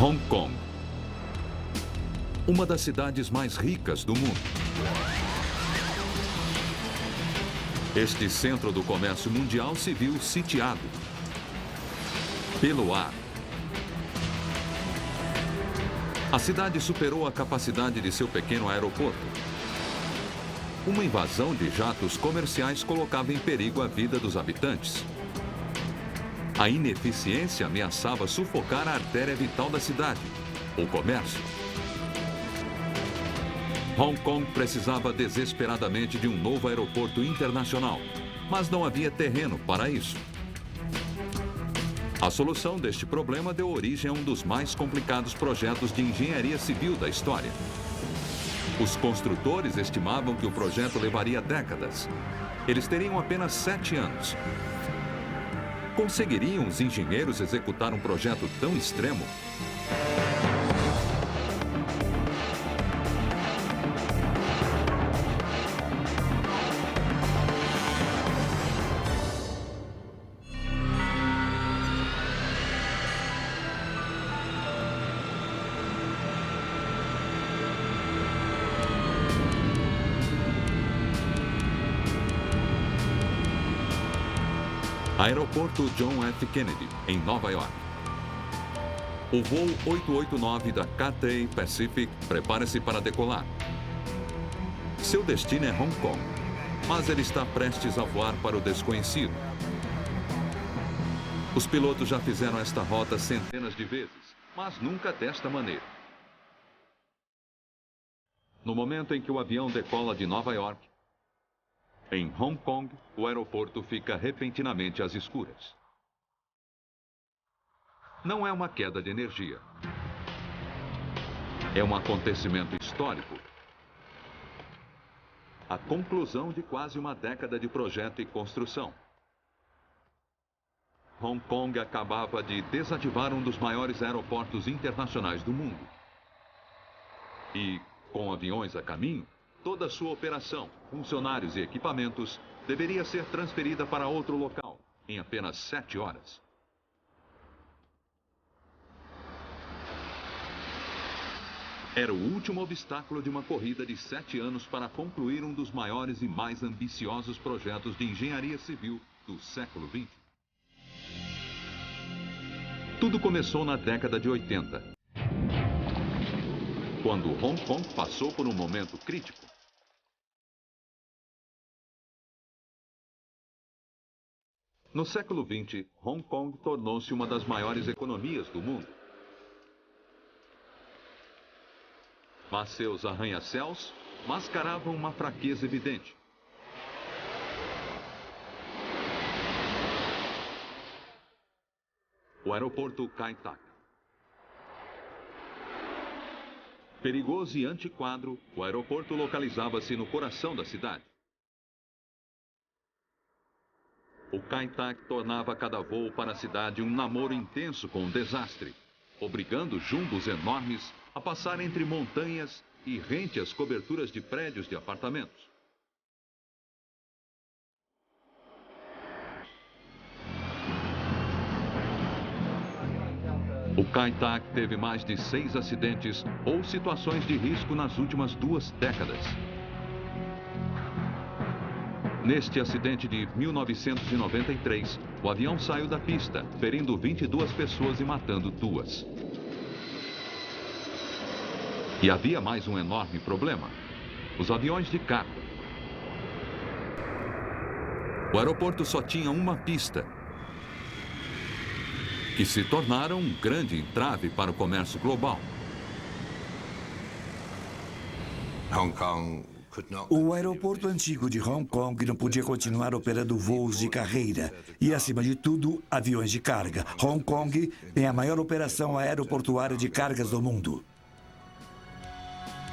Hong Kong, uma das cidades mais ricas do mundo. Este centro do comércio mundial se viu sitiado pelo ar. A cidade superou a capacidade de seu pequeno aeroporto. Uma invasão de jatos comerciais colocava em perigo a vida dos habitantes. A ineficiência ameaçava sufocar a artéria vital da cidade, o comércio. Hong Kong precisava desesperadamente de um novo aeroporto internacional, mas não havia terreno para isso. A solução deste problema deu origem a um dos mais complicados projetos de engenharia civil da história. Os construtores estimavam que o projeto levaria décadas. Eles teriam apenas 7 anos. Conseguiriam os engenheiros executar um projeto tão extremo? Aeroporto John F. Kennedy, em Nova York. O voo 889 da Cathay Pacific prepara-se para decolar. Seu destino é Hong Kong, mas ele está prestes a voar para o desconhecido. Os pilotos já fizeram esta rota centenas de vezes, mas nunca desta maneira. No momento em que o avião decola de Nova York, em Hong Kong, o aeroporto fica repentinamente às escuras. Não é uma queda de energia. É um acontecimento histórico. A conclusão de quase uma década de projeto e construção. Hong Kong acabava de desativar um dos maiores aeroportos internacionais do mundo. E, com aviões a caminho, toda a sua operação, funcionários e equipamentos deveria ser transferida para outro local, em apenas 7 horas. Era o último obstáculo de uma corrida de 7 anos para concluir um dos maiores e mais ambiciosos projetos de engenharia civil do século XX. Tudo começou na década de 80, quando Hong Kong passou por um momento crítico. No século XX, Hong Kong tornou-se uma das maiores economias do mundo. Mas seus arranha-céus mascaravam uma fraqueza evidente. O aeroporto Kai Tak. Perigoso e antiquado, o aeroporto localizava-se no coração da cidade. O Kai Tak tornava cada voo para a cidade um namoro intenso com o desastre, obrigando jumbos enormes a passar entre montanhas e rente às coberturas de prédios de apartamentos. O Kai Tak teve mais de 6 acidentes ou situações de risco nas últimas 2 décadas. Neste acidente de 1993, o avião saiu da pista, ferindo 22 pessoas e matando 2. E havia mais um enorme problema: os aviões de carga. O aeroporto só tinha uma pista, que se tornaram um grande entrave para o comércio global. O aeroporto antigo de Hong Kong não podia continuar operando voos de carreira e, acima de tudo, aviões de carga. Hong Kong tem a maior operação aeroportuária de cargas do mundo.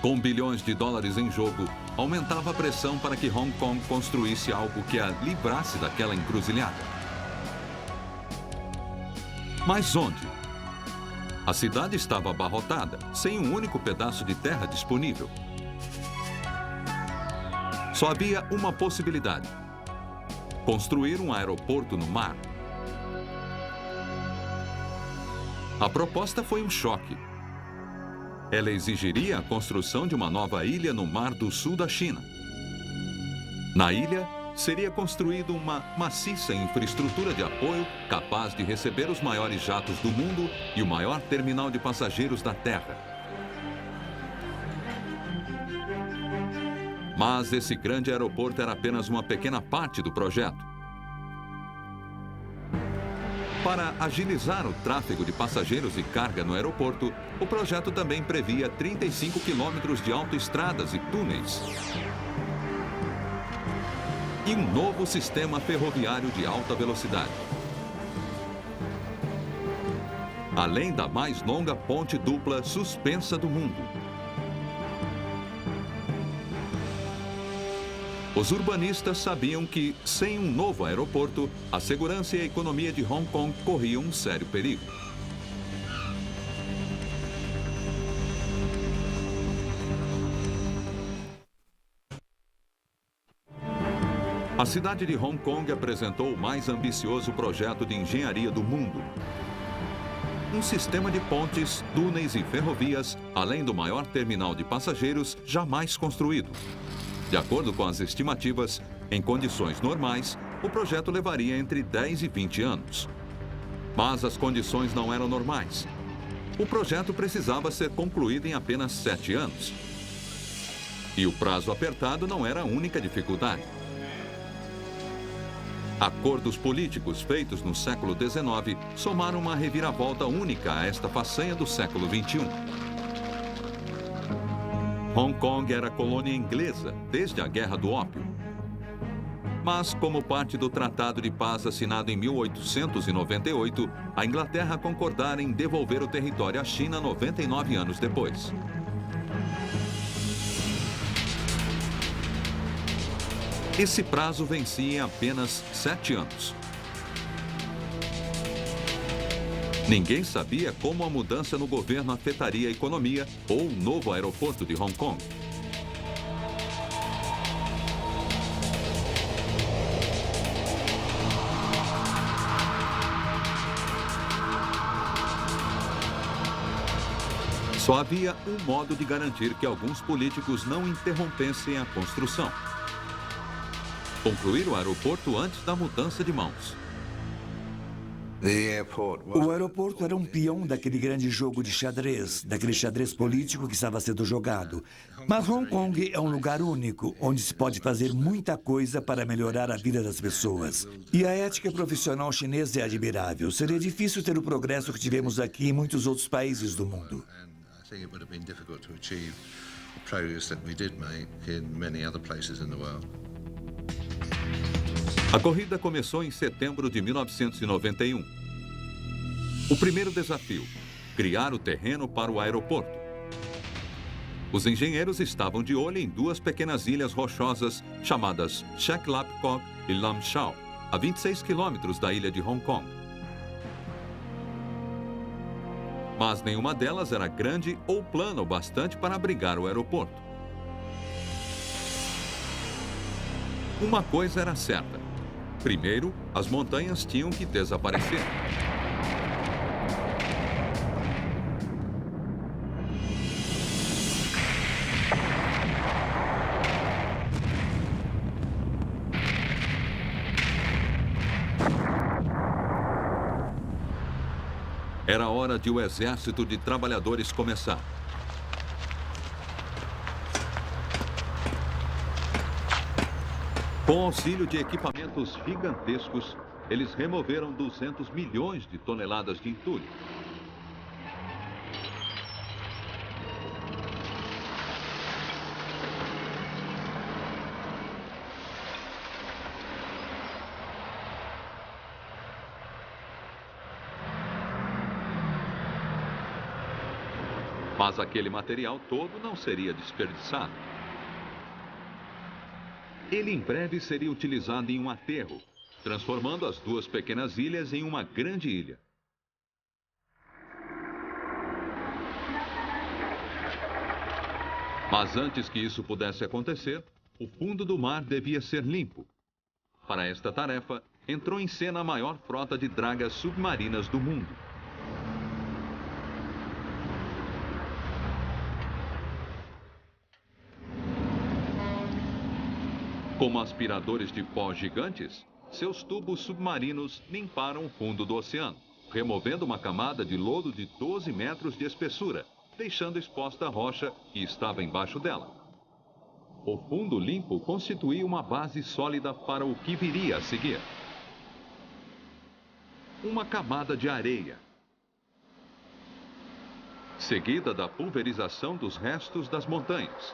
Com bilhões de dólares em jogo, aumentava a pressão para que Hong Kong construísse algo que a livrasse daquela encruzilhada. Mas onde? A cidade estava abarrotada, sem um único pedaço de terra disponível. Só havia uma possibilidade: construir um aeroporto no mar. A proposta foi um choque. Ela exigiria a construção de uma nova ilha no Mar do Sul da China. Na ilha, seria construída uma maciça infraestrutura de apoio capaz de receber os maiores jatos do mundo e o maior terminal de passageiros da Terra. Mas esse grande aeroporto era apenas uma pequena parte do projeto. Para agilizar o tráfego de passageiros e carga no aeroporto, o projeto também previa 35 quilômetros de autoestradas e túneis. E um novo sistema ferroviário de alta velocidade. Além da mais longa ponte dupla suspensa do mundo. Os urbanistas sabiam que, sem um novo aeroporto, a segurança e a economia de Hong Kong corriam um sério perigo. A cidade de Hong Kong apresentou o mais ambicioso projeto de engenharia do mundo. Um sistema de pontes, túneis e ferrovias, além do maior terminal de passageiros jamais construído. De acordo com as estimativas, em condições normais, o projeto levaria entre 10 e 20 anos. Mas as condições não eram normais. O projeto precisava ser concluído em apenas 7 anos. E o prazo apertado não era a única dificuldade. Acordos políticos feitos no século XIX somaram uma reviravolta única a esta façanha do século XXI. Hong Kong era colônia inglesa desde a Guerra do Ópio. Mas, como parte do Tratado de Paz assinado em 1898, a Inglaterra concordara em devolver o território à China 99 anos depois. Esse prazo vencia em apenas 7 anos. Ninguém sabia como a mudança no governo afetaria a economia ou o novo aeroporto de Hong Kong. Só havia um modo de garantir que alguns políticos não interrompessem a construção: concluir o aeroporto antes da mudança de mãos. O aeroporto era um peão daquele grande jogo de xadrez, daquele xadrez político que estava sendo jogado. Mas Hong Kong é um lugar único, onde se pode fazer muita coisa para melhorar a vida das pessoas. E a ética profissional chinesa é admirável. Seria difícter o progresso que tivemos aqui em muitos outros países do mundo. A corrida começou em setembro de 1991. O primeiro desafio: criar o terreno para o aeroporto. Os engenheiros estavam de olho em duas pequenas ilhas rochosas chamadas Shek Lap Kok e Lam Chau, a 26 quilômetros da ilha de Hong Kong. Mas nenhuma delas era grande ou plana o bastante para abrigar o aeroporto. Uma coisa era certa: primeiro, as montanhas tinham que desaparecer. Era hora de o exército de trabalhadores começar. Com auxílio de equipamentos gigantescos, eles removeram 200 milhões de toneladas de entulho. Mas aquele material todo não seria desperdiçado. Ele em breve seria utilizado em um aterro, transformando as duas pequenas ilhas em uma grande ilha. Mas antes que isso pudesse acontecer, o fundo do mar devia ser limpo. Para esta tarefa, entrou em cena a maior frota de dragas submarinas do mundo. Como aspiradores de pó gigantes, seus tubos submarinos limparam o fundo do oceano, removendo uma camada de lodo de 12 metros de espessura, deixando exposta a rocha que estava embaixo dela. O fundo limpo constituía uma base sólida para o que viria a seguir. Uma camada de areia, seguida da pulverização dos restos das montanhas.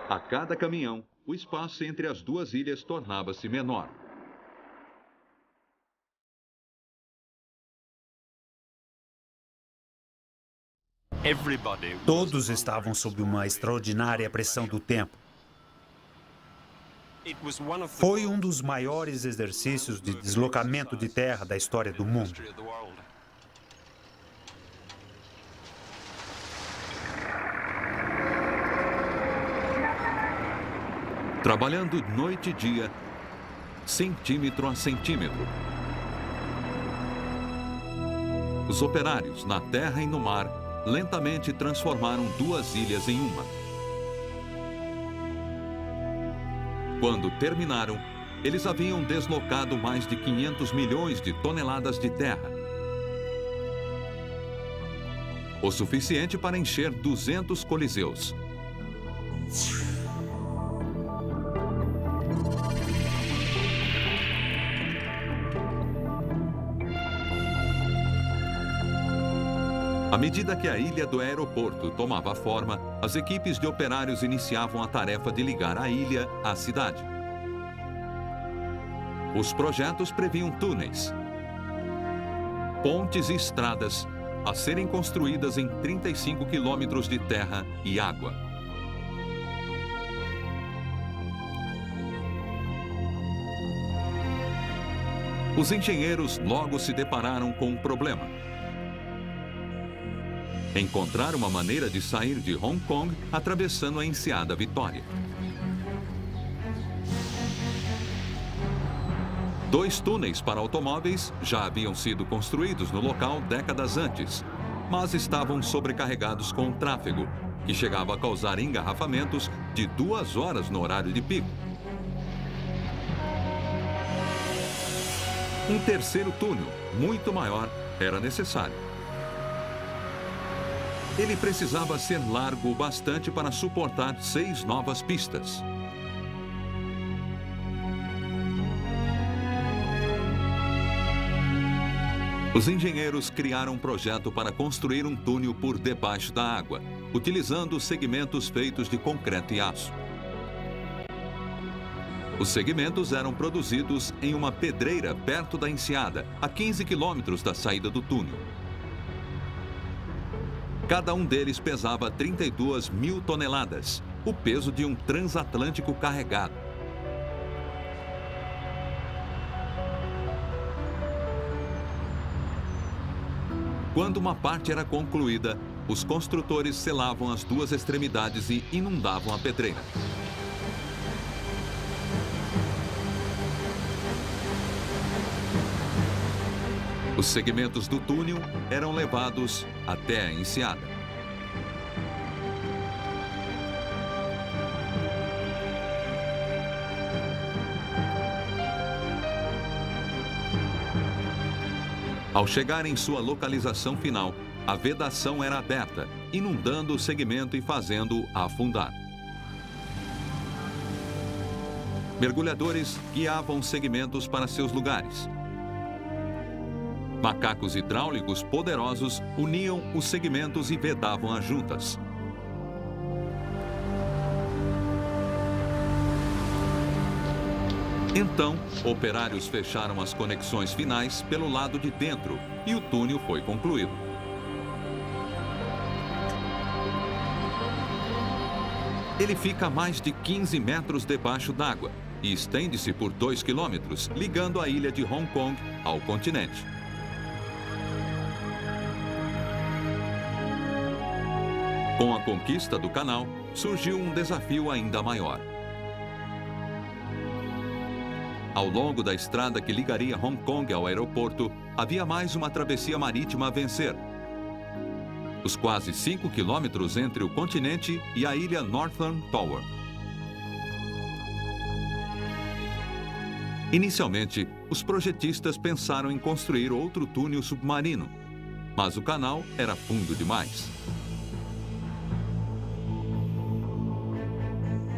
A cada caminhão, o espaço entre as duas ilhas tornava-se menor. Todos estavam sob uma extraordinária pressão do tempo. Foi um dos maiores exercícios de deslocamento de terra da história do mundo. Trabalhando noite e dia, centímetro a centímetro. Os operários, na terra e no mar, lentamente transformaram duas ilhas em uma. Quando terminaram, eles haviam deslocado mais de 500 milhões de toneladas de terra. O suficiente para encher 200 coliseus. À medida que a ilha do aeroporto tomava forma, as equipes de operários iniciavam a tarefa de ligar a ilha à cidade. Os projetos previam túneis, pontes e estradas a serem construídas em 35 quilômetros de terra e água. Os engenheiros logo se depararam com um problema. Encontrar uma maneira de sair de Hong Kong atravessando a enseada Vitória. 2 túneis para automóveis já haviam sido construídos no local décadas antes, mas estavam sobrecarregados com o tráfego, que chegava a causar engarrafamentos de 2 horas no horário de pico. Um terceiro túnel, muito maior, era necessário. Ele precisava ser largo o bastante para suportar 6 novas pistas. Os engenheiros criaram um projeto para construir um túnel por debaixo da água, utilizando segmentos feitos de concreto e aço. Os segmentos eram produzidos em uma pedreira perto da enseada, a 15 quilômetros da saída do túnel. Cada um deles pesava 32 mil toneladas, o peso de um transatlântico carregado. Quando uma parte era concluída, os construtores selavam as 2 extremidades e inundavam a pedreira. Os segmentos do túnel eram levados até a enseada. Ao chegar em sua localização final, a vedação era aberta, inundando o segmento e fazendo-o afundar. Mergulhadores guiavam os segmentos para seus lugares. Macacos hidráulicos poderosos uniam os segmentos e vedavam as juntas. Então, operários fecharam as conexões finais pelo lado de dentro e o túnel foi concluído. Ele fica a mais de 15 metros debaixo d'água e estende-se por 2 quilômetros, ligando a ilha de Hong Kong ao continente. Com a conquista do canal, surgiu um desafio ainda maior. Ao longo da estrada que ligaria Hong Kong ao aeroporto, havia mais uma travessia marítima a vencer. os quase 5 quilômetros entre o continente e a ilha Northern Tower. Inicialmente, os projetistas pensaram em construir outro túnel submarino, mas o canal era fundo demais.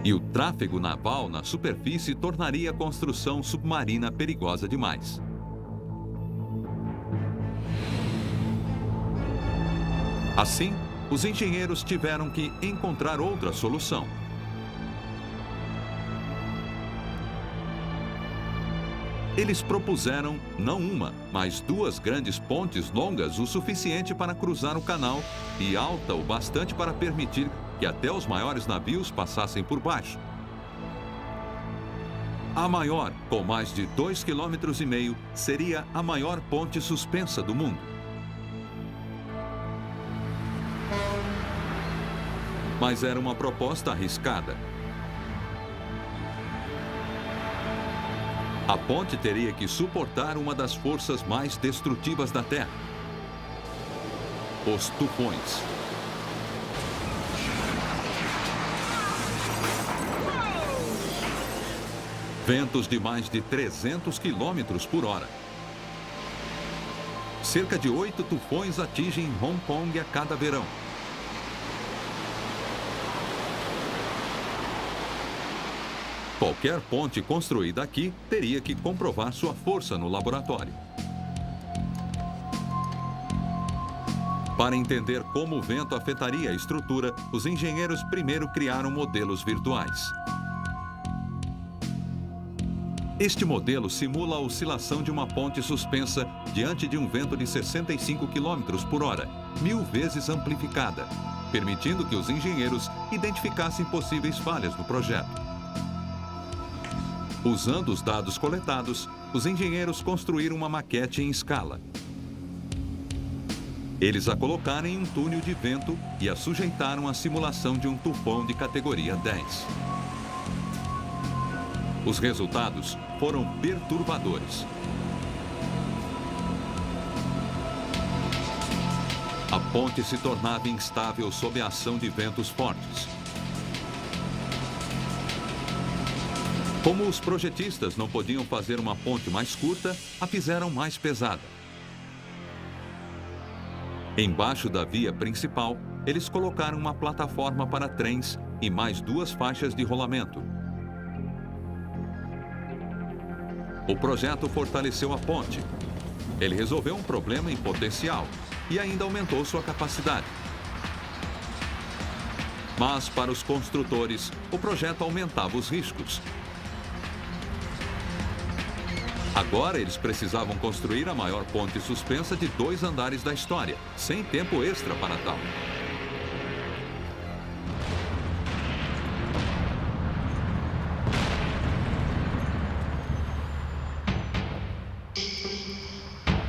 E o tráfego naval na superfície tornaria a construção submarina perigosa demais. Assim, os engenheiros tiveram que encontrar outra solução. Eles propuseram não uma, mas 2 grandes pontes longas o suficiente para cruzar o canal e alta o bastante para permitir que até os maiores navios passassem por baixo. A maior, com mais de 2,5 km, seria a maior ponte suspensa do mundo. Mas era uma proposta arriscada. A ponte teria que suportar uma das forças mais destrutivas da Terra: os tufões. Ventos de mais de 300 km por hora. Cerca de 8 tufões atingem Hong Kong a cada verão. Qualquer ponte construída aqui teria que comprovar sua força no laboratório. Para entender como o vento afetaria a estrutura, os engenheiros primeiro criaram modelos virtuais. Este modelo simula a oscilação de uma ponte suspensa diante de um vento de 65 km por hora, 1000 vezes amplificada, permitindo que os engenheiros identificassem possíveis falhas no projeto. Usando os dados coletados, os engenheiros construíram uma maquete em escala. Eles a colocaram em um túnel de vento e a sujeitaram à simulação de um tufão de categoria 10. Os resultados foram perturbadores. A ponte se tornava instável sob a ação de ventos fortes. Como os projetistas não podiam fazer uma ponte mais curta, a fizeram mais pesada. Embaixo da via principal, eles colocaram uma plataforma para trens e mais 2 faixas de rolamento. O projeto fortaleceu a ponte. Ele resolveu um problema em potencial e ainda aumentou sua capacidade. Mas, para os construtores, o projeto aumentava os riscos. Agora eles precisavam construir a maior ponte suspensa de 2 andares da história, sem tempo extra para tal.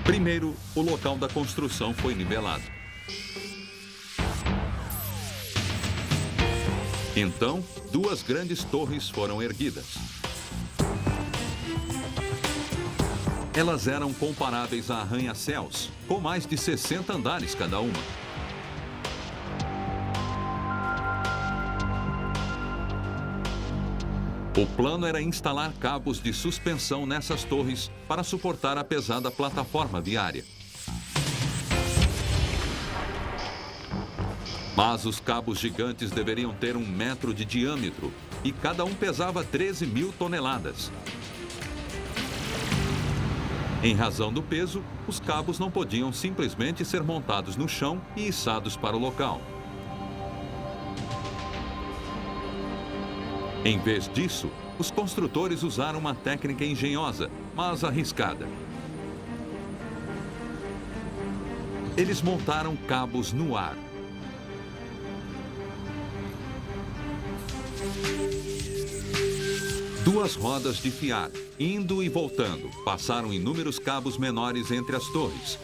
Primeiro, o local da construção foi nivelado. Então, 2 grandes torres foram erguidas. Elas eram comparáveis a arranha-céus, com mais de 60 andares cada uma. O plano era instalar cabos de suspensão nessas torres para suportar a pesada plataforma viária. Mas os cabos gigantes deveriam ter 1 metro de diâmetro e cada um pesava 13.000 toneladas. Em razão do peso, os cabos não podiam simplesmente ser montados no chão e içados para o local. Em vez disso, os construtores usaram uma técnica engenhosa, mas arriscada. Eles montaram cabos no ar. Duas rodas de fiar, indo e voltando, passaram inúmeros cabos menores entre as torres.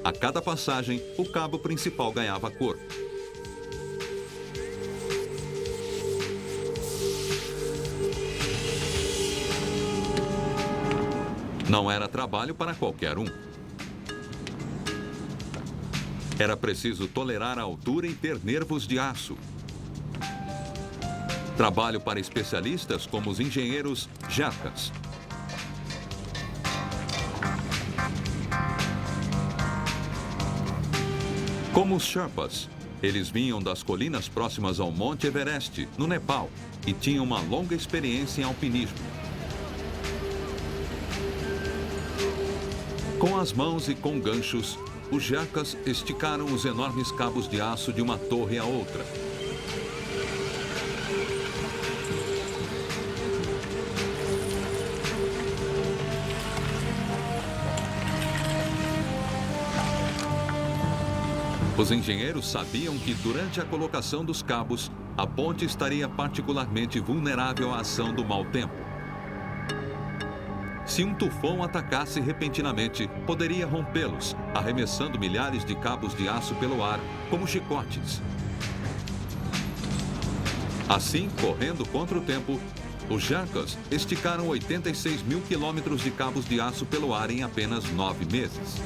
A cada passagem, o cabo principal ganhava corpo. Não era trabalho para qualquer um. Era preciso tolerar a altura e ter nervos de aço. Trabalho para especialistas como os engenheiros Jerkas. Como os Sherpas, eles vinham das colinas próximas ao Monte Everest, no Nepal, e tinham uma longa experiência em alpinismo. Com as mãos e com ganchos, os Jerkas esticaram os enormes cabos de aço de uma torre à outra. Os engenheiros sabiam que, durante a colocação dos cabos, a ponte estaria particularmente vulnerável à ação do mau tempo. Se um tufão atacasse repentinamente, poderia rompê-los, arremessando milhares de cabos de aço pelo ar, como chicotes. Assim, correndo contra o tempo, os Jerkas esticaram 86 mil quilômetros de cabos de aço pelo ar em apenas 9 meses.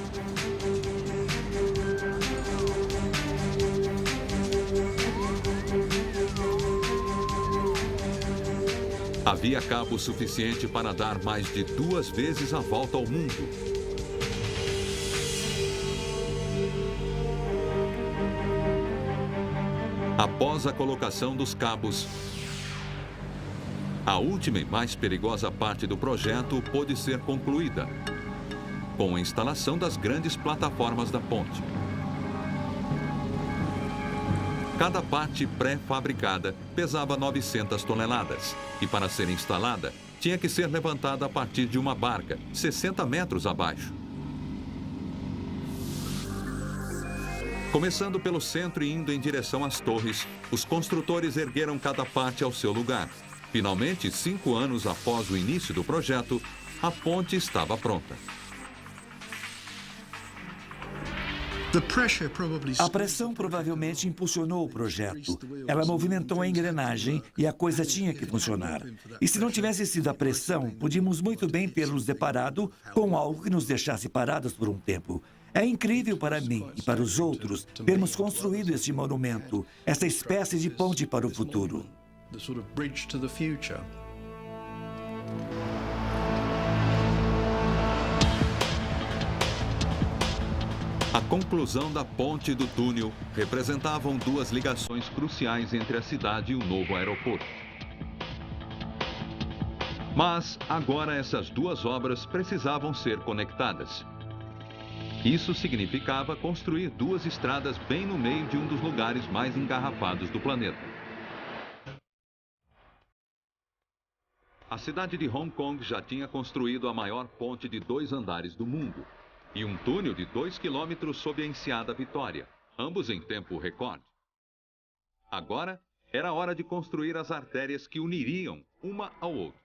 Havia cabo suficiente para dar mais de 2 vezes a volta ao mundo. Após a colocação dos cabos, a última e mais perigosa parte do projeto pôde ser concluída, com a instalação das grandes plataformas da ponte. Cada parte pré-fabricada pesava 900 toneladas e, para ser instalada, tinha que ser levantada a partir de uma barca, 60 metros abaixo. Começando pelo centro e indo em direção às torres, os construtores ergueram cada parte ao seu lugar. Finalmente, 5 anos após o início do projeto, a ponte estava pronta. A pressão provavelmente impulsionou o projeto. Ela movimentou a engrenagem e a coisa tinha que funcionar. E se não tivesse sido a pressão, podíamos muito bem ter nos deparado com algo que nos deixasse parados por um tempo. É incrível para mim e para os outros termos construído este monumento, essa espécie de ponte para o futuro. A conclusão da ponte e do túnel representavam 2 ligações cruciais entre a cidade e o novo aeroporto. Mas agora essas 2 obras precisavam ser conectadas. Isso significava construir 2 estradas bem no meio de um dos lugares mais engarrafados do planeta. A cidade de Hong Kong já tinha construído a maior ponte de 2 andares do mundo e um túnel de 2 quilômetros sob a enseada Vitória, ambos em tempo recorde. Agora era hora de construir as artérias que uniriam uma ao outra.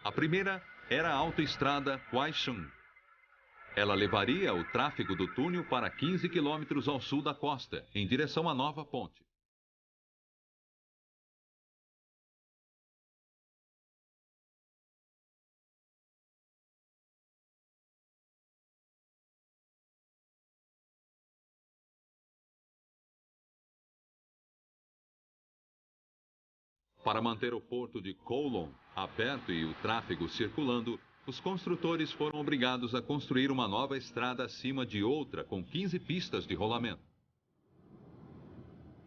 A primeira era a autoestrada Huaishun. Ela levaria o tráfego do túnel para 15 quilômetros ao sul da costa, em direção à nova ponte. Para manter o porto de Kowloon aberto e o tráfego circulando, os construtores foram obrigados a construir uma nova estrada acima de outra com 15 pistas de rolamento.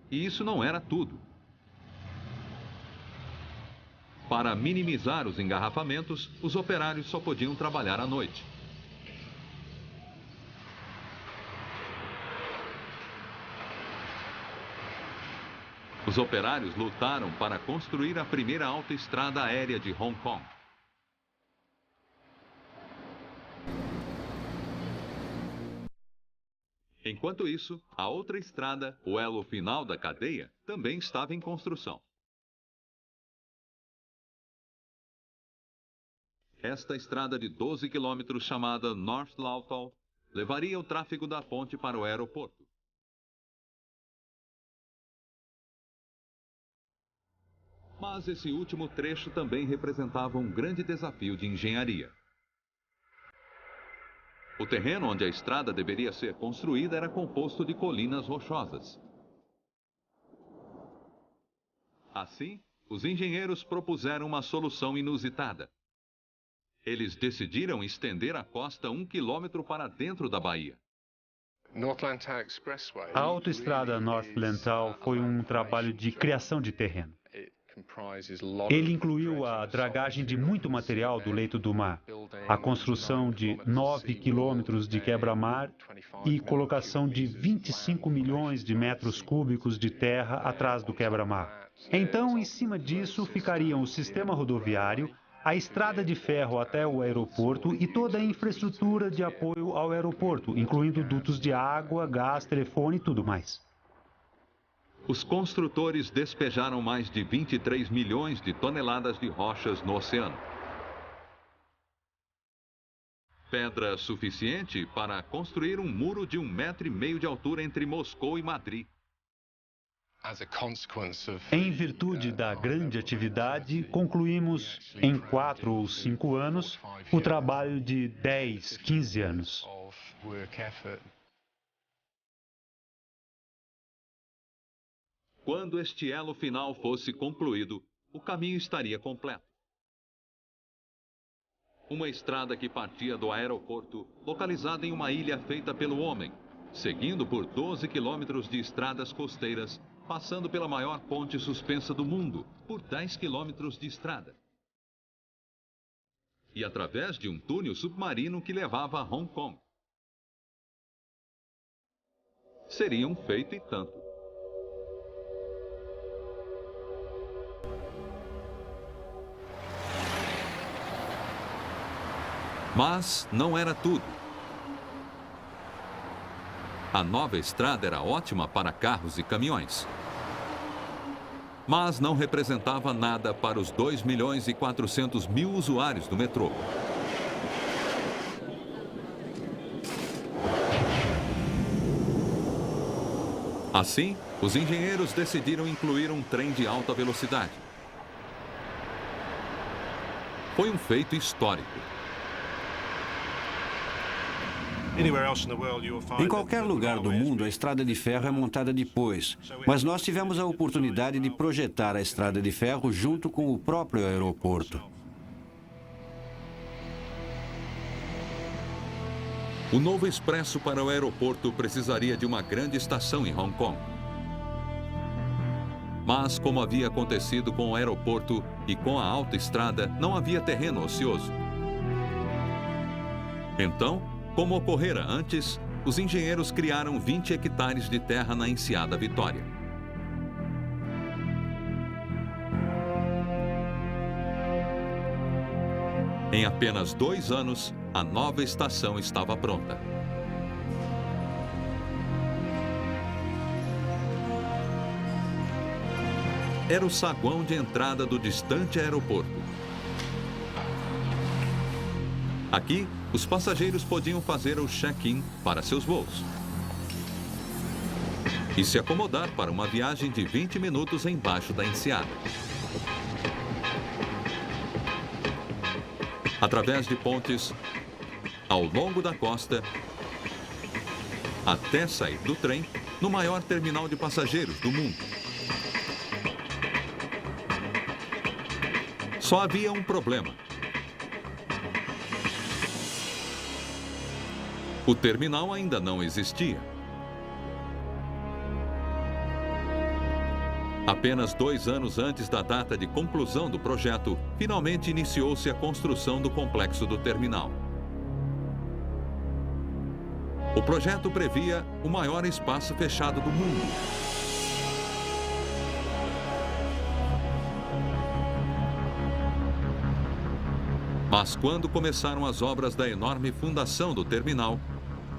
E isso não era tudo. Para minimizar os engarrafamentos, os operários só podiam trabalhar à noite. Os operários lutaram para construir a primeira autoestrada aérea de Hong Kong. Enquanto isso, a outra estrada, o elo final da cadeia, também estava em construção. Esta estrada de 12 quilômetros, chamada North Lautal, levaria o tráfego da ponte para o aeroporto. Mas esse último trecho também representava um grande desafio de engenharia. O terreno onde a estrada deveria ser construída era composto de colinas rochosas. Assim, os engenheiros propuseram uma solução inusitada. Eles decidiram estender a costa 1 quilômetro para dentro da baía. A autoestrada North Lantau foi um trabalho de criação de terreno. Ele incluiu a dragagem de muito material do leito do mar, a construção de 9 quilômetros de quebra-mar e colocação de 25 milhões de metros cúbicos de terra atrás do quebra-mar. Então, em cima disso, ficariam o sistema rodoviário, a estrada de ferro até o aeroporto e toda a infraestrutura de apoio ao aeroporto, incluindo dutos de água, gás, telefone e tudo mais. Os construtores despejaram mais de 23 milhões de toneladas de rochas no oceano. Pedra suficiente para construir um muro de 1,5 metro de altura entre Moscou e Madrid. Em virtude da grande atividade, concluímos em 4 ou 5 anos o trabalho de 10, 15 anos. Quando este elo final fosse concluído, o caminho estaria completo. Uma estrada que partia do aeroporto, localizada em uma ilha feita pelo homem, seguindo por 12 quilômetros de estradas costeiras, passando pela maior ponte suspensa do mundo, por 10 quilômetros de estrada. E através de um túnel submarino que levava a Hong Kong. Seria um feito e tanto. Mas não era tudo. A nova estrada era ótima para carros e caminhões. Mas não representava nada para os 2.400.000 usuários do metrô. Assim, os engenheiros decidiram incluir um trem de alta velocidade. Foi um feito histórico. Em qualquer lugar do mundo, a estrada de ferro é montada depois, mas nós tivemos a oportunidade de projetar a estrada de ferro junto com o próprio aeroporto. O novo expresso para o aeroporto precisaria de uma grande estação em Hong Kong. Mas, como havia acontecido com o aeroporto e com a autoestrada, não havia terreno ocioso. Então, como ocorrera antes, os engenheiros criaram 20 hectares de terra na Enseada Vitória. Em apenas 2 anos, a nova estação estava pronta. Era o saguão de entrada do distante aeroporto. Aqui, os passageiros podiam fazer o check-in para seus voos e se acomodar para uma viagem de 20 minutos embaixo da Enseada. Através de pontes, ao longo da costa, até sair do trem no maior terminal de passageiros do mundo. Só havia um problema. O terminal ainda não existia. Apenas 2 anos antes da data de conclusão do projeto, finalmente iniciou-se a construção do complexo do terminal. O projeto previa o maior espaço fechado do mundo. Mas quando começaram as obras da enorme fundação do terminal,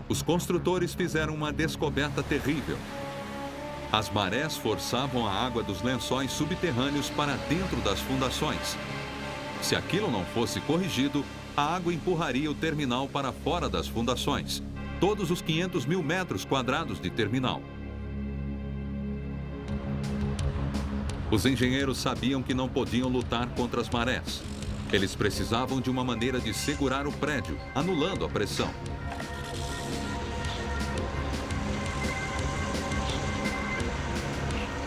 os construtores fizeram uma descoberta terrível. As marés forçavam a água dos lençóis subterrâneos para dentro das fundações. Se aquilo não fosse corrigido, a água empurraria o terminal para fora das fundações, todos os 500.000 metros quadrados de terminal. Os engenheiros sabiam que não podiam lutar contra as marés. Eles precisavam de uma maneira de segurar o prédio, anulando a pressão.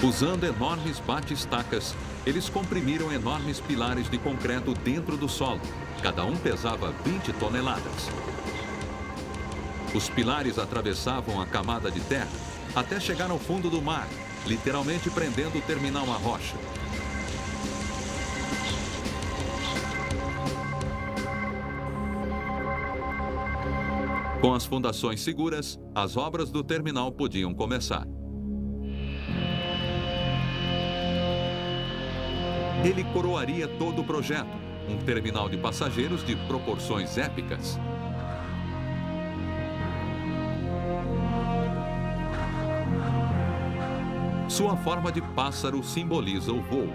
Usando enormes bate-estacas, eles comprimiram enormes pilares de concreto dentro do solo. Cada um pesava 20 toneladas. Os pilares atravessavam a camada de terra até chegar ao fundo do mar, literalmente prendendo o terminal à rocha. Com as fundações seguras, as obras do terminal podiam começar. Ele coroaria todo o projeto, um terminal de passageiros de proporções épicas. Sua forma de pássaro simboliza o voo.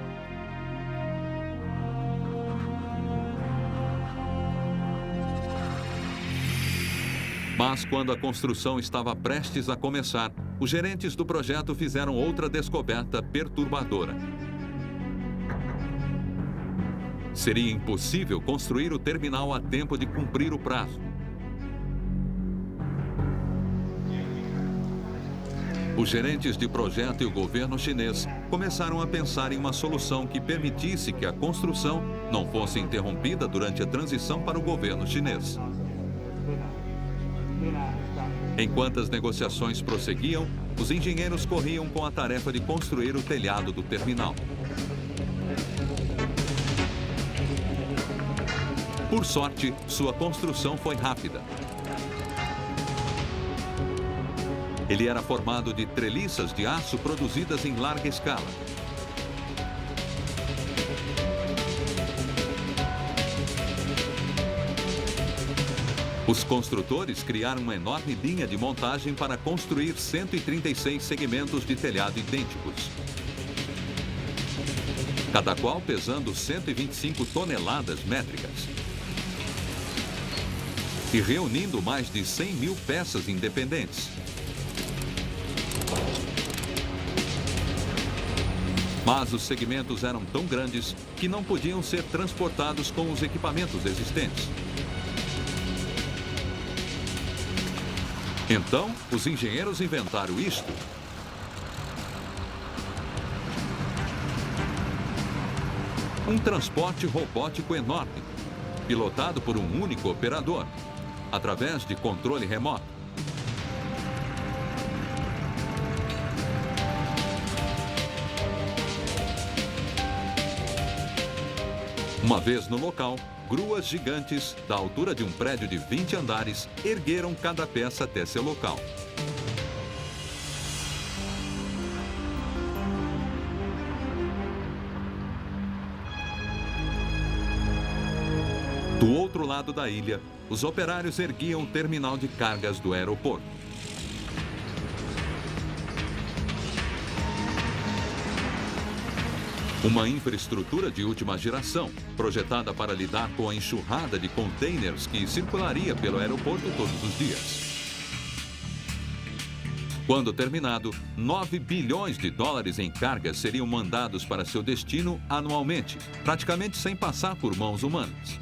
Mas quando a construção estava prestes a começar, os gerentes do projeto fizeram outra descoberta perturbadora. Seria impossível construir o terminal a tempo de cumprir o prazo. Os gerentes de projeto e o governo chinês começaram a pensar em uma solução que permitisse que a construção não fosse interrompida durante a transição para o governo chinês. Enquanto as negociações prosseguiam, os engenheiros corriam com a tarefa de construir o telhado do terminal. Por sorte, sua construção foi rápida. Ele era formado de treliças de aço produzidas em larga escala. Os construtores criaram uma enorme linha de montagem para construir 136 segmentos de telhado idênticos, cada qual pesando 125 toneladas métricas, e reunindo mais de 100 mil peças independentes. Mas os segmentos eram tão grandes que não podiam ser transportados com os equipamentos existentes. Então, os engenheiros inventaram isto. Um transporte robótico enorme, pilotado por um único operador, através de controle remoto. Uma vez no local, gruas gigantes, da altura de um prédio de 20 andares, ergueram cada peça até seu local. Do outro lado da ilha, os operários erguiam o terminal de cargas do aeroporto. Uma infraestrutura de última geração, projetada para lidar com a enxurrada de containers que circularia pelo aeroporto todos os dias. Quando terminado, 9 bilhões de dólares em cargas seriam mandados para seu destino anualmente, praticamente sem passar por mãos humanas.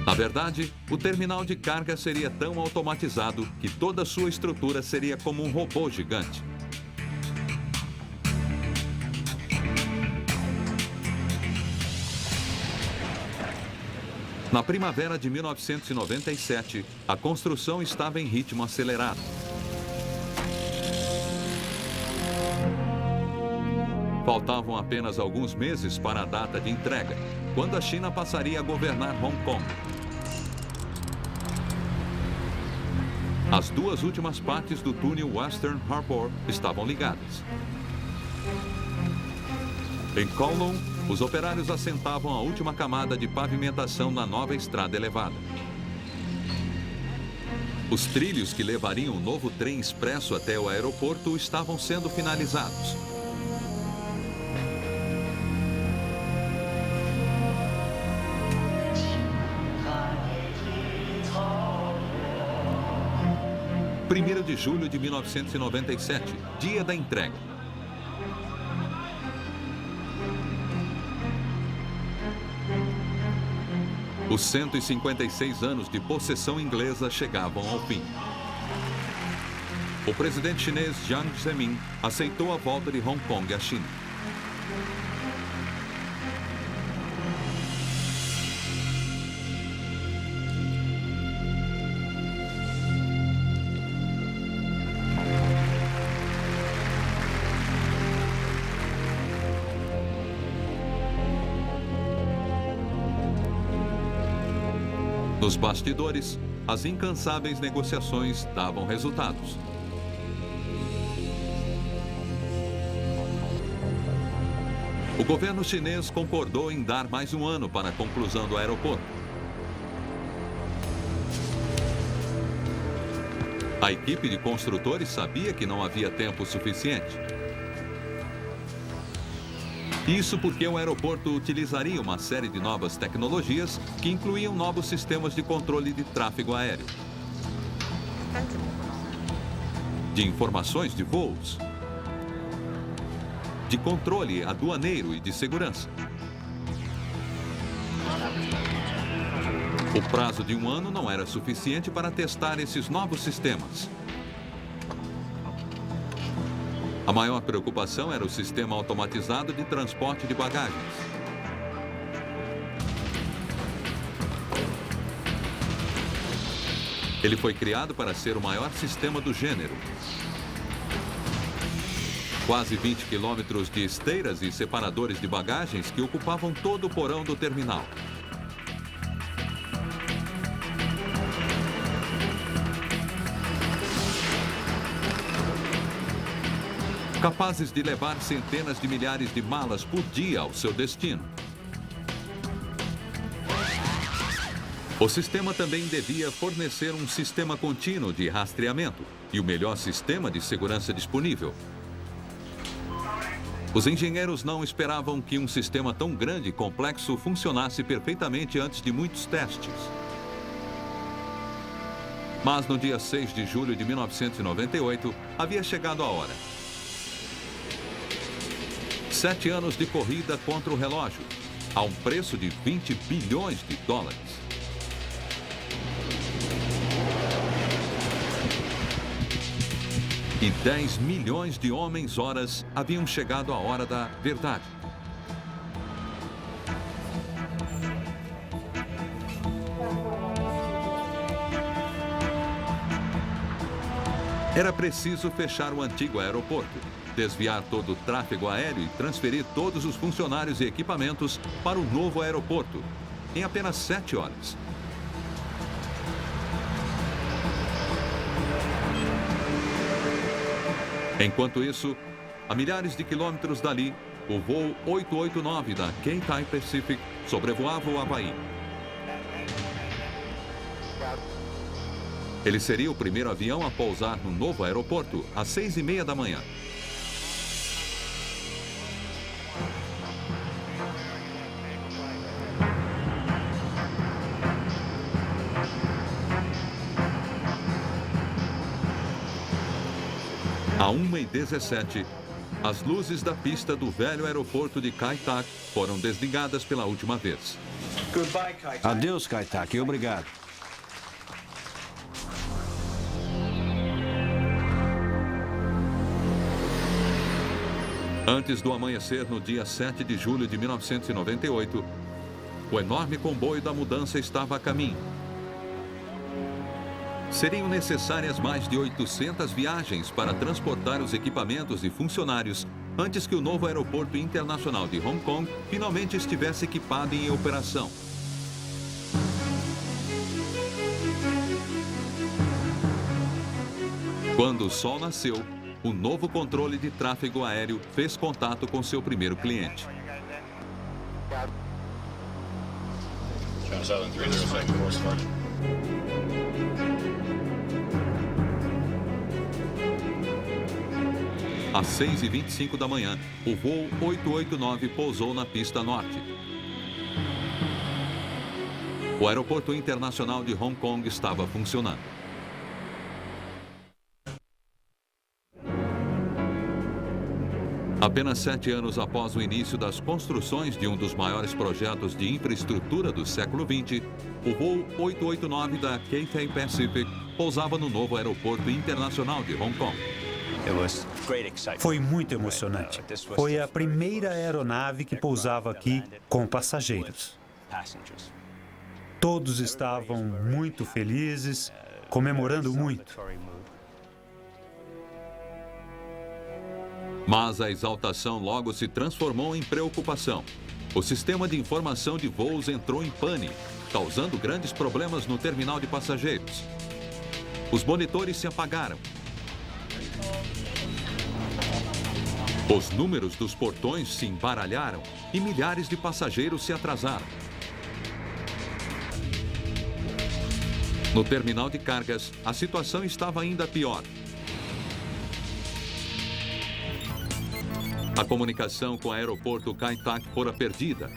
Na verdade, o terminal de carga seria tão automatizado que toda sua estrutura seria como um robô gigante. Na primavera de 1997, a construção estava em ritmo acelerado. Faltavam apenas alguns meses para a data de entrega, quando a China passaria a governar Hong Kong. As duas últimas partes do túnel Western Harbour estavam ligadas. Em Kowloon, os operários assentavam a última camada de pavimentação na nova estrada elevada. Os trilhos que levariam o novo trem expresso até o aeroporto estavam sendo finalizados. Primeiro de julho de 1997, dia da entrega. Os 156 anos de possessão inglesa chegavam ao fim. O presidente chinês Jiang Zemin aceitou a volta de Hong Kong à China. Nos bastidores, as incansáveis negociações davam resultados. O governo chinês concordou em dar mais um ano para a conclusão do aeroporto. A equipe de construtores sabia que não havia tempo suficiente. Isso porque o aeroporto utilizaria uma série de novas tecnologias que incluíam novos sistemas de controle de tráfego aéreo, de informações de voos, de controle aduaneiro e de segurança. O prazo de um ano não era suficiente para testar esses novos sistemas. A maior preocupação era o sistema automatizado de transporte de bagagens. Ele foi criado para ser o maior sistema do gênero. Quase 20 quilômetros de esteiras e separadores de bagagens que ocupavam todo o porão do terminal. Capazes de levar centenas de milhares de malas por dia ao seu destino. O sistema também devia fornecer um sistema contínuo de rastreamento e o melhor sistema de segurança disponível. Os engenheiros não esperavam que um sistema tão grande e complexo funcionasse perfeitamente antes de muitos testes. Mas no dia 6 de julho de 1998, havia chegado a hora. 7 anos de corrida contra o relógio, a um preço de 20 bilhões de dólares. E 10 milhões de homens-horas haviam chegado à hora da verdade. Era preciso fechar o antigo aeroporto, desviar todo o tráfego aéreo e transferir todos os funcionários e equipamentos para o novo aeroporto, em apenas 7 horas. Enquanto isso, a milhares de quilômetros dali, o voo 889 da Cathay Pacific sobrevoava o Havaí. Ele seria o primeiro avião a pousar no novo aeroporto às 6h30 da manhã. À 1h17, as luzes da pista do velho aeroporto de Kai Tak foram desligadas pela última vez. Adeus, Kai Tak, obrigado. Antes do amanhecer, no dia 7 de julho de 1998, o enorme comboio da mudança estava a caminho. Seriam necessárias mais de 800 viagens para transportar os equipamentos e funcionários antes que o novo aeroporto internacional de Hong Kong finalmente estivesse equipado e em operação. Quando o sol nasceu, o novo controle de tráfego aéreo fez contato com seu primeiro cliente. Às 6h25 da manhã, o voo 889 pousou na pista norte. O aeroporto internacional de Hong Kong estava funcionando. Apenas 7 anos após o início das construções de um dos maiores projetos de infraestrutura do século XX, o voo 889 da Cathay Pacific pousava no novo aeroporto internacional de Hong Kong. Foi muito emocionante. Foi a primeira aeronave que pousava aqui com passageiros. Todos estavam muito felizes, comemorando muito. Mas a exaltação logo se transformou em preocupação. O sistema de informação de voos entrou em pane, causando grandes problemas no terminal de passageiros. Os monitores se apagaram. Os números dos portões se embaralharam e milhares de passageiros se atrasaram. No terminal de cargas, a situação estava ainda pior. A comunicação com o aeroporto Kai Tak fora perdida.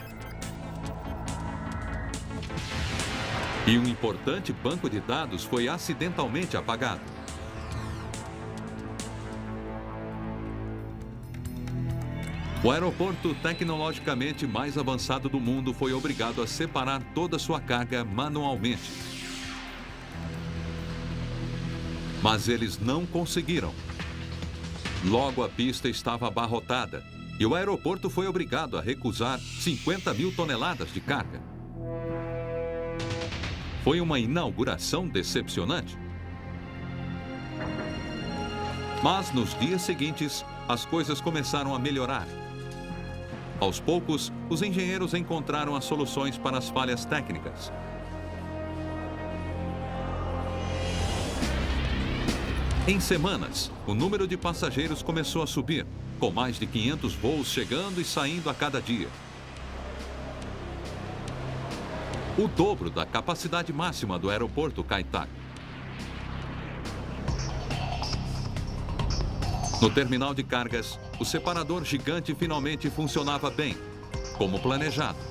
E um importante banco de dados foi acidentalmente apagado. O aeroporto tecnologicamente mais avançado do mundo foi obrigado a separar toda sua carga manualmente. Mas eles não conseguiram. Logo, a pista estava abarrotada e o aeroporto foi obrigado a recusar 50 mil toneladas de carga. Foi uma inauguração decepcionante. Mas nos dias seguintes, as coisas começaram a melhorar. Aos poucos, os engenheiros encontraram as soluções para as falhas técnicas. Em semanas, o número de passageiros começou a subir, com mais de 500 voos chegando e saindo a cada dia. O dobro da capacidade máxima do aeroporto Kai Tak. No terminal de cargas, o separador gigante finalmente funcionava bem, como planejado.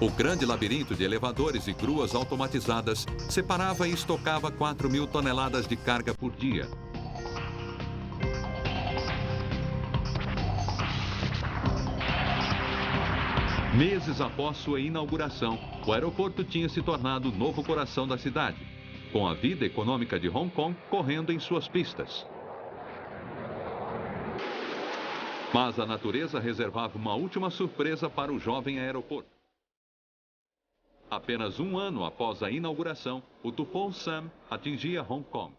O grande labirinto de elevadores e gruas automatizadas separava e estocava 4 mil toneladas de carga por dia. Meses após sua inauguração, o aeroporto tinha se tornado o novo coração da cidade, com a vida econômica de Hong Kong correndo em suas pistas. Mas a natureza reservava uma última surpresa para o jovem aeroporto. Apenas um ano após a inauguração, o tufão Sam atingia Hong Kong.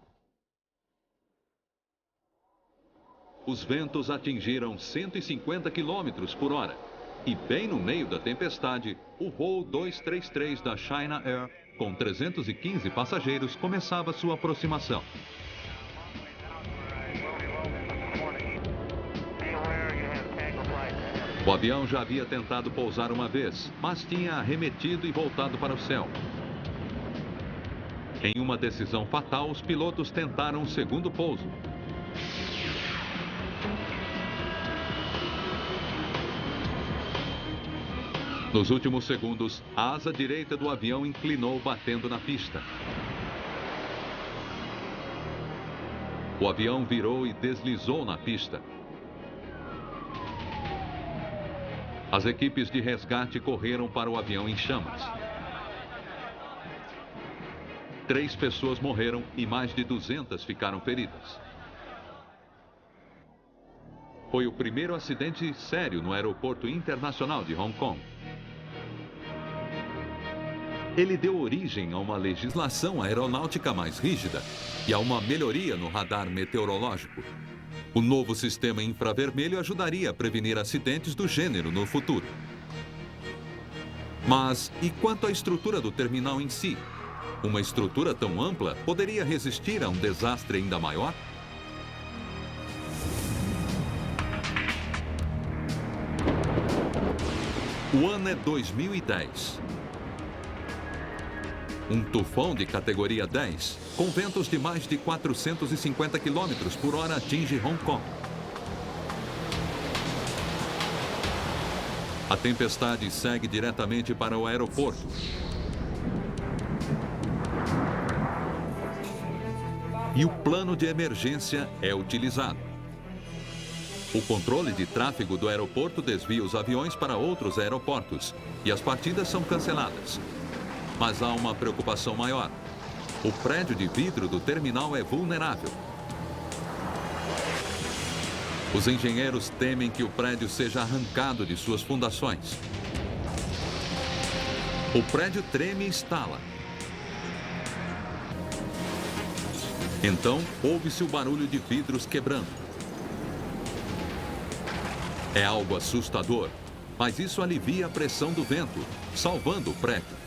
Os ventos atingiram 150 km por hora. E bem no meio da tempestade, o voo 233 da China Air, com 315 passageiros, começava sua aproximação. O avião já havia tentado pousar uma vez, mas tinha arremetido e voltado para o céu. Em uma decisão fatal, os pilotos tentaram um segundo pouso. Nos últimos segundos, a asa direita do avião inclinou, batendo na pista. O avião virou e deslizou na pista. As equipes de resgate correram para o avião em chamas. 3 pessoas morreram e mais de 200 ficaram feridas. Foi o primeiro acidente sério no aeroporto internacional de Hong Kong. Ele deu origem a uma legislação aeronáutica mais rígida e a uma melhoria no radar meteorológico. O novo sistema infravermelho ajudaria a prevenir acidentes do gênero no futuro. Mas e quanto à estrutura do terminal em si? Uma estrutura tão ampla poderia resistir a um desastre ainda maior? O ano é 2010. Um tufão de categoria 10, com ventos de mais de 450 km por hora, atinge Hong Kong. A tempestade segue diretamente para o aeroporto. E o plano de emergência é utilizado. O controle de tráfego do aeroporto desvia os aviões para outros aeroportos e as partidas são canceladas. Mas há uma preocupação maior. O prédio de vidro do terminal é vulnerável. Os engenheiros temem que o prédio seja arrancado de suas fundações. O prédio treme e estala. Então, ouve-se o barulho de vidros quebrando. É algo assustador, mas isso alivia a pressão do vento, salvando o prédio.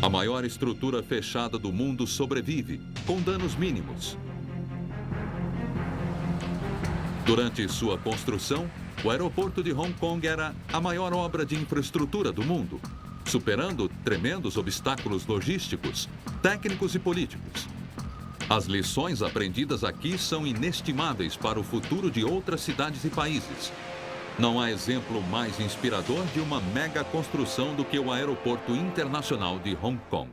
A maior estrutura fechada do mundo sobrevive, com danos mínimos. Durante sua construção, o aeroporto de Hong Kong era a maior obra de infraestrutura do mundo, superando tremendos obstáculos logísticos, técnicos e políticos. As lições aprendidas aqui são inestimáveis para o futuro de outras cidades e países. Não há exemplo mais inspirador de uma mega construção do que o Aeroporto Internacional de Hong Kong.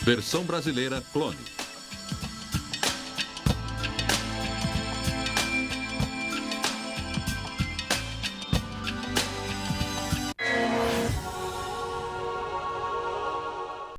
Versão brasileira Clone.